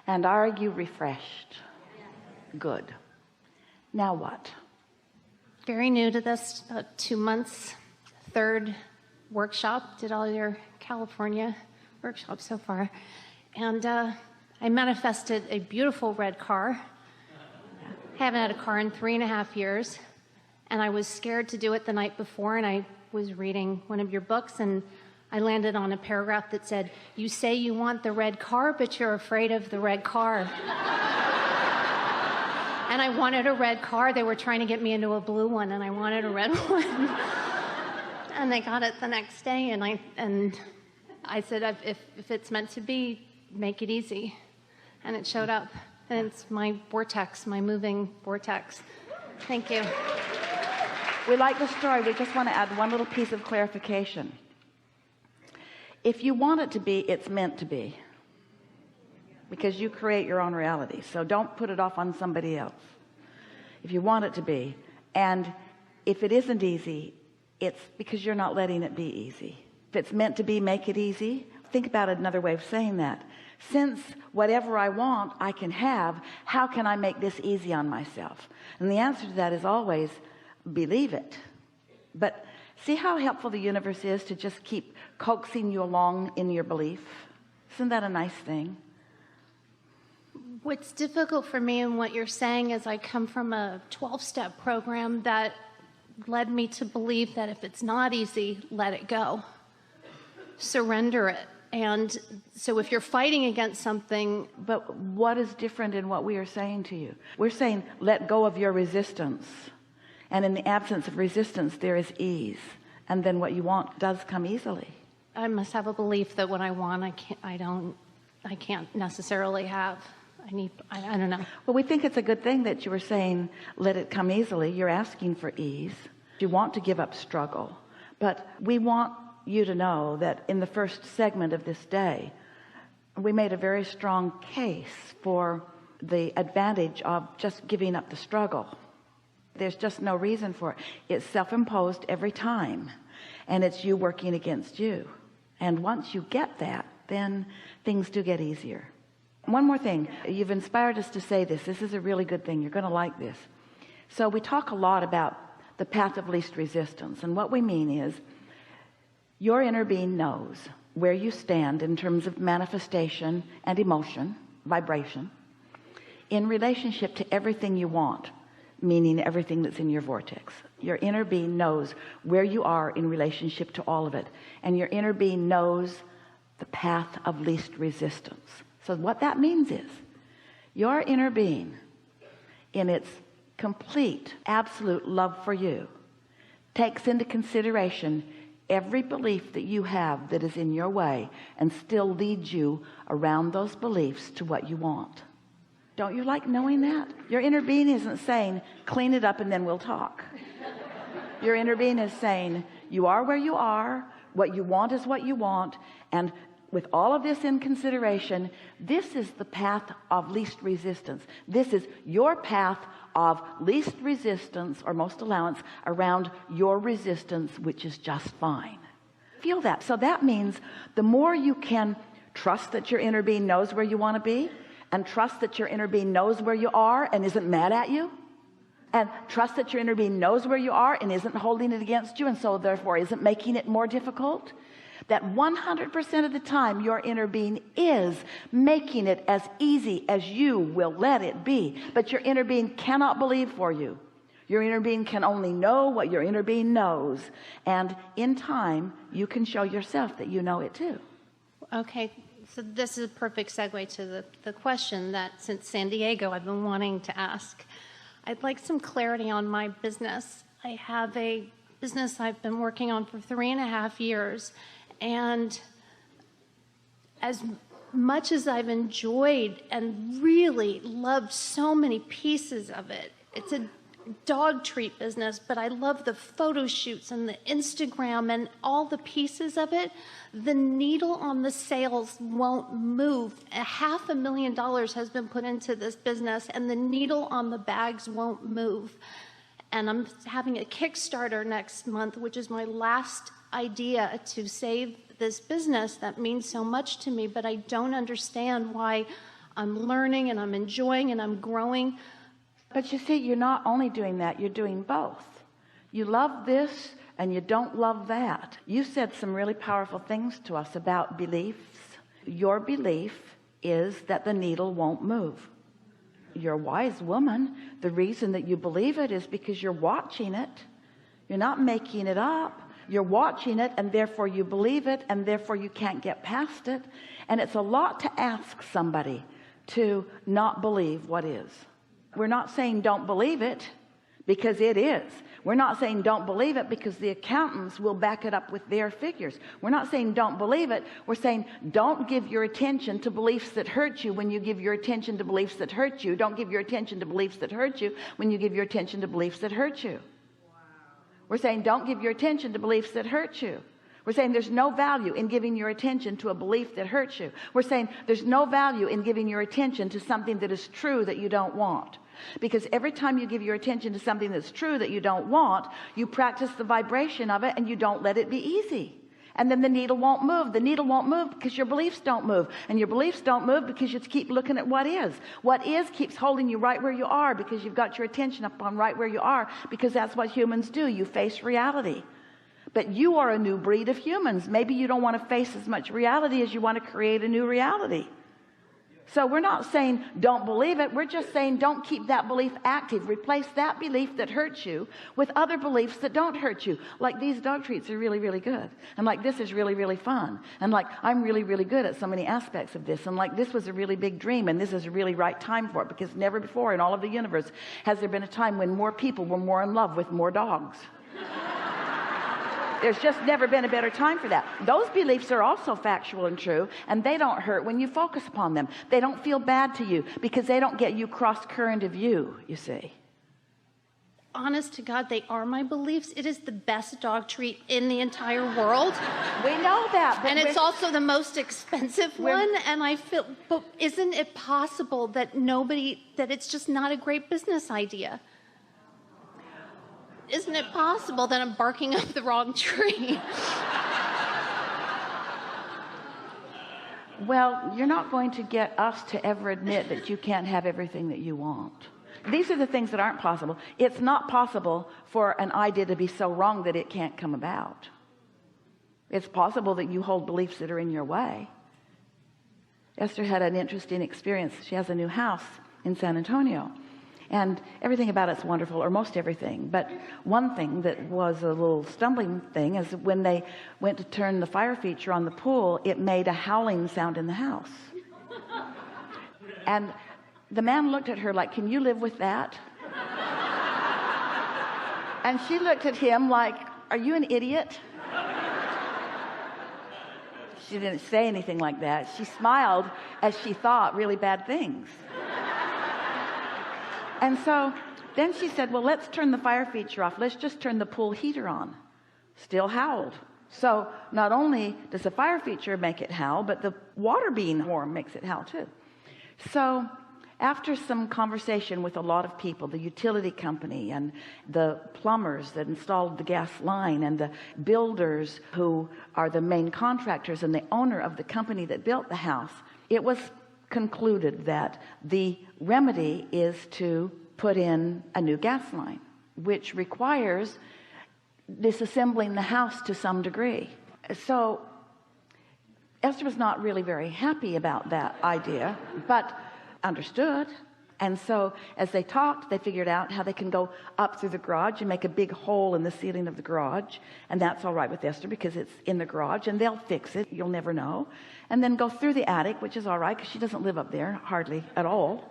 And are you refreshed? Good. Now what? Very new to this, about 2 months. Third workshop, did all your California workshops so far. And I manifested a beautiful red car. I haven't had a car in 3.5 years. And I was scared to do it the night before, and I was reading one of your books, and I landed on a paragraph that said, "You say you want the red car, but you're afraid of the red car." And I wanted a red car. They were trying to get me into a blue one, and I wanted a red one. And they got it the next day, and I said, if it's meant to be, make it easy. And it showed up. And it's my vortex, my moving vortex. Thank you. We like the story. We just want to add one little piece of clarification. If you want it to be, it's meant to be. Because you create your own reality. So don't put it off on somebody else. If you want it to be. And if it isn't easy, it's because you're not letting it be easy. If it's meant to be, make it easy. Think about another way of saying that. Since whatever I want, I can have, how can I make this easy on myself? And the answer to that is always, believe it. But see how helpful the universe is to just keep coaxing you along in your belief? Isn't that a nice thing? What's difficult for me in what you're saying is I come from a 12-step program that led me to believe that if it's not easy, let it go. Surrender it. And so if you're fighting against something... But what is different in what we are saying to you? We're saying, let go of your resistance. And in the absence of resistance, there is ease. And then what you want does come easily. I must have a belief that what I want, I can't necessarily have. I don't know. Well, we think it's a good thing that you were saying, let it come easily. You're asking for ease. You want to give up struggle. But we want you to know that in the first segment of this day, we made a very strong case for the advantage of just giving up the struggle. There's just no reason for it. It's self-imposed every time, and it's you working against you. And once you get that, then things do get easier. One more thing. You've inspired us to say this. This is a really good thing. You're going to like this. So we talk a lot about the path of least resistance. And what we mean is your inner being knows where you stand in terms of manifestation and emotion, vibration, in relationship to everything you want, meaning everything that's in your vortex. Your inner being knows where you are in relationship to all of it. And your inner being knows the path of least resistance. So what that means is your inner being, in its complete, absolute love for you, takes into consideration every belief that you have that is in your way and still leads you around those beliefs to what you want. Don't you like knowing that? Your inner being isn't saying, clean it up and then we'll talk. Your inner being is saying, you are where you are, what you want is what you want, and with all of this in consideration, this is the path of least resistance. This is your path of least resistance or most allowance around your resistance, which is just fine. Feel that. So that means the more you can trust that your inner being knows where you want to be, and trust that your inner being knows where you are and isn't mad at you, and trust that your inner being knows where you are and isn't holding it against you, and so therefore isn't making it more difficult, that 100% of the time your inner being is making it as easy as you will let it be. But your inner being cannot believe for you. Your inner being can only know what your inner being knows. And in time, you can show yourself that you know it too. Okay, so this is a perfect segue to the question that since San Diego I've been wanting to ask. I'd like some clarity on my business. I have a business I've been working on for 3.5 years. And as much as I've enjoyed and really loved so many pieces of it, it's a dog treat business, but I love the photo shoots and the Instagram and all the pieces of it. The needle on the sales won't move. $500,000 has been put into this business, and the needle on the bags won't move. And I'm having a Kickstarter next month, which is my last idea to save this business that means so much to me, but I don't understand why I'm learning and I'm enjoying and I'm growing. But you see, you're not only doing that, you're doing both. You love this and you don't love that. You said some really powerful things to us about beliefs. Your belief is that the needle won't move. You're a wise woman. The reason that you believe it is because you're watching it. You're not making it up. You're watching it, and therefore you believe it, and therefore you can't get past it. And it's a lot to ask somebody to not believe what is. We're not saying don't believe it, because it is. We're not saying don't believe it because the accountants will back it up with their figures. We're not saying don't believe it. We're saying don't give your attention to beliefs that hurt you when you give your attention to beliefs that hurt you. Don't give your attention to beliefs that hurt you when you give your attention to beliefs that hurt you. We're saying don't give your attention to beliefs that hurt you. We're saying there's no value in giving your attention to a belief that hurts you. We're saying there's no value in giving your attention to something that is true that you don't want. Because every time you give your attention to something that's true that you don't want, you practice the vibration of it and you don't let it be easy. And then the needle won't move. The needle won't move because your beliefs don't move. And your beliefs don't move because you keep looking at what is. What is keeps holding you right where you are because you've got your attention up on right where you are, because that's what humans do. You face reality. But you are a new breed of humans. Maybe you don't want to face as much reality as you want to create a new reality. So we're not saying don't believe it. We're just saying don't keep that belief active. Replace that belief that hurts you with other beliefs that don't hurt you. Like these dog treats are really, really good. And like this is really, really fun. And like I'm really, really good at so many aspects of this. And like this was a really big dream. And this is a really right time for it, because never before in all of the universe has there been a time when more people were more in love with more dogs. There's just never been a better time for that. Those beliefs are also factual and true, and they don't hurt when you focus upon them. They don't feel bad to you because they don't get you cross current of you see. Honest to God, they are my beliefs. It is the best dog treat in the entire world. We know that. And it's also the most expensive one. And I feel, but isn't it possible that that it's just not a great business idea? Isn't it possible that I'm barking up the wrong tree? Well, you're not going to get us to ever admit that you can't have everything that you want. These are the things that aren't possible. It's not possible for an idea to be so wrong that it can't come about. It's possible that you hold beliefs that are in your way. Esther had an interesting experience. She has a new house in San Antonio. And everything about it's wonderful, or most everything. But one thing that was a little stumbling thing is when they went to turn the fire feature on the pool, it made a howling sound in the house. And the man looked at her like, "Can you live with that?" And she looked at him like, "Are you an idiot?" She didn't say anything like that. She smiled as she thought really bad things. And so then she said, "Well, let's turn the fire feature off. Let's just turn the pool heater on." Still howled. So not only does the fire feature make it howl, but the water being warm makes it howl too. So after some conversation with a lot of people, the utility company and the plumbers that installed the gas line and the builders who are the main contractors and the owner of the company that built the house, it was concluded that the remedy is to put in a new gas line, which requires disassembling the house to some degree. So Esther was not really very happy about that idea, but understood. And so as they talked, they figured out how they can go up through the garage and make a big hole in the ceiling of the garage. And that's all right with Esther because it's in the garage and they'll fix it. You'll never know. And then go through the attic, which is all right because she doesn't live up there hardly at all.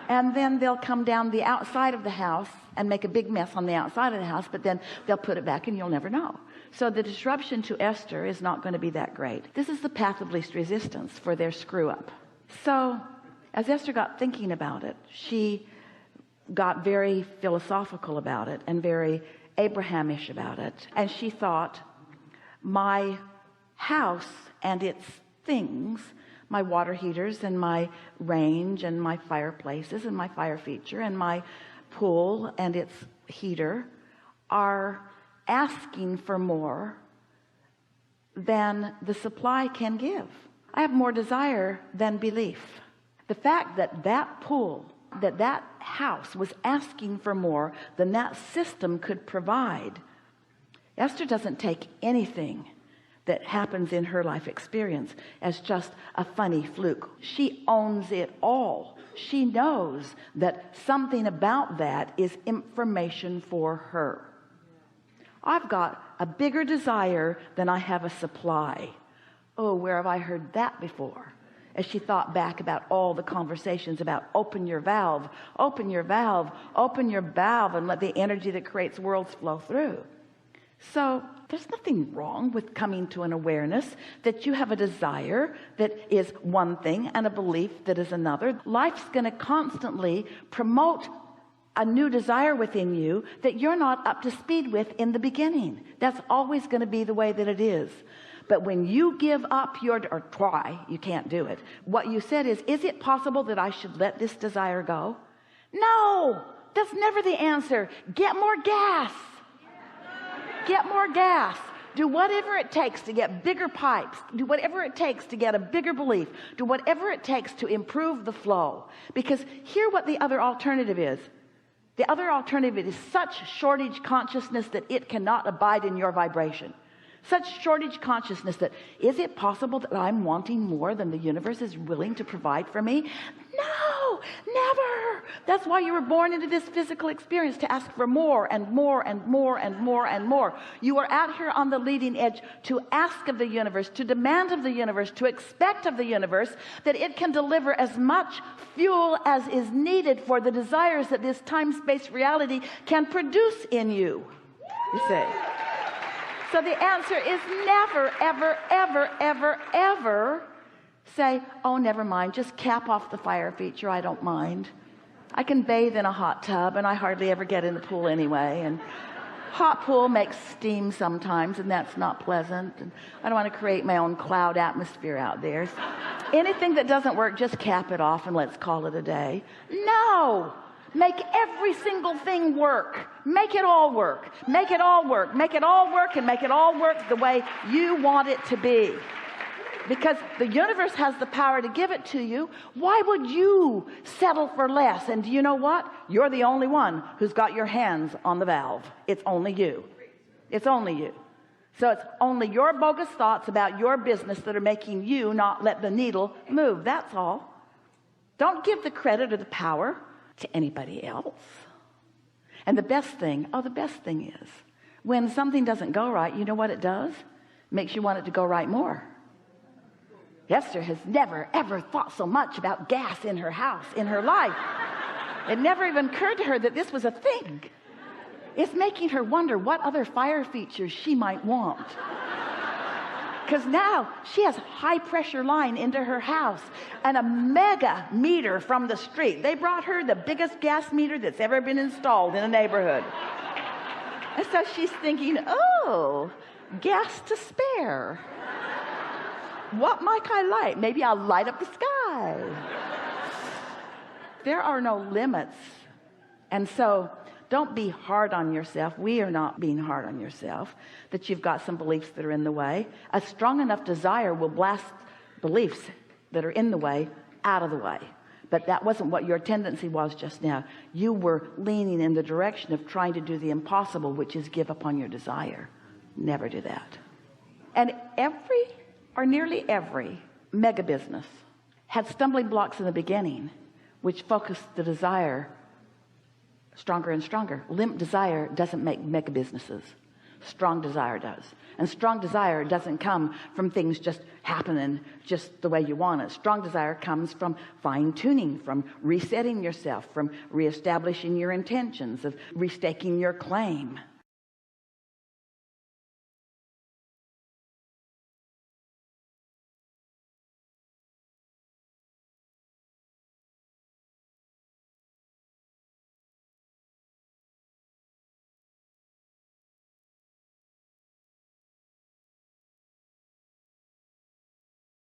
And then they'll come down the outside of the house and make a big mess on the outside of the house, but then they'll put it back and you'll never know. So the disruption to Esther is not going to be that great. This is the path of least resistance for their screw up. So as Esther got thinking about it, she got very philosophical about it and very Abrahamish about it. And she thought, my house and its things, my water heaters and my range and my fireplaces and my fire feature and my pool and its heater are asking for more than the supply can give. I have more desire than belief. The fact that that pool, that house was asking for more than that system could provide. Esther doesn't take anything that happens in her life experience as just a funny fluke. She owns it all. She knows that something about that is information for her. I've got a bigger desire than I have a supply. Oh, where have I heard that before? As she thought back about all the conversations about open your valve, open your valve, open your valve, and let the energy that creates worlds flow through. So there's nothing wrong with coming to an awareness that you have a desire that is one thing and a belief that is another. Life's going to constantly promote a new desire within you that you're not up to speed with in the beginning. That's always going to be the way that it is. But when you give up or try, you can't do it. What you said is it possible that I should let this desire go? No, that's never the answer. Get more gas. Get more gas. Do whatever it takes to get bigger pipes. Do whatever it takes to get a bigger belief. Do whatever it takes to improve the flow. Because here's what the other alternative is. The other alternative is such shortage consciousness that it cannot abide in your vibration. Such shortage consciousness that, is it possible that I'm wanting more than the universe is willing to provide for me? No, never. That's why you were born into this physical experience, to ask for more and more and more and more and more. You are out here on the leading edge to ask of the universe, to demand of the universe, to expect of the universe that it can deliver as much fuel as is needed for the desires that this time-space reality can produce in you. You see? So the answer is never, ever, ever, ever, ever say, oh, never mind, just cap off the fire feature, I don't mind. I can bathe in a hot tub, and I hardly ever get in the pool anyway. And hot pool makes steam sometimes, and that's not pleasant. And I don't want to create my own cloud atmosphere out there. So anything that doesn't work, just cap it off and let's call it a day. No! Make every single thing work. Make it all work. Make it all work. Make it all work, and make it all work the way you want it to be. Because the universe has the power to give it to you. Why would you settle for less? And do you know what? You're the only one who's got your hands on the valve. It's only you. It's only you. So it's only your bogus thoughts about your business that are making you not let the needle move. That's all. Don't give the credit or the power to anybody else. And the best thing is, when something doesn't go right, you know what it does? Makes you want it to go right more. Esther has never, ever thought so much about gas in her house, in her life. It never even occurred to her that this was a thing. It's making her wonder what other fire features she might want. Because now she has high pressure line into her house and a mega meter from the street. They brought her the biggest gas meter that's ever been installed in a neighborhood. And so she's thinking, oh, gas to spare. What might I light? Maybe I'll light up the sky. There are no limits. And so don't be hard on yourself. We are not being hard on yourself, that you've got some beliefs that are in the way. A strong enough desire will blast beliefs that are in the way out of the way. But that wasn't what your tendency was just now. You were leaning in the direction of trying to do the impossible, which is give up on your desire. Never do that. And nearly every mega business had stumbling blocks in the beginning, which focused the desire stronger and stronger. Limp desire doesn't make mega businesses. Strong desire does. And strong desire doesn't come from things just happening just the way you want it. Strong desire comes from fine-tuning, from resetting yourself, from reestablishing your intentions, of restaking your claim.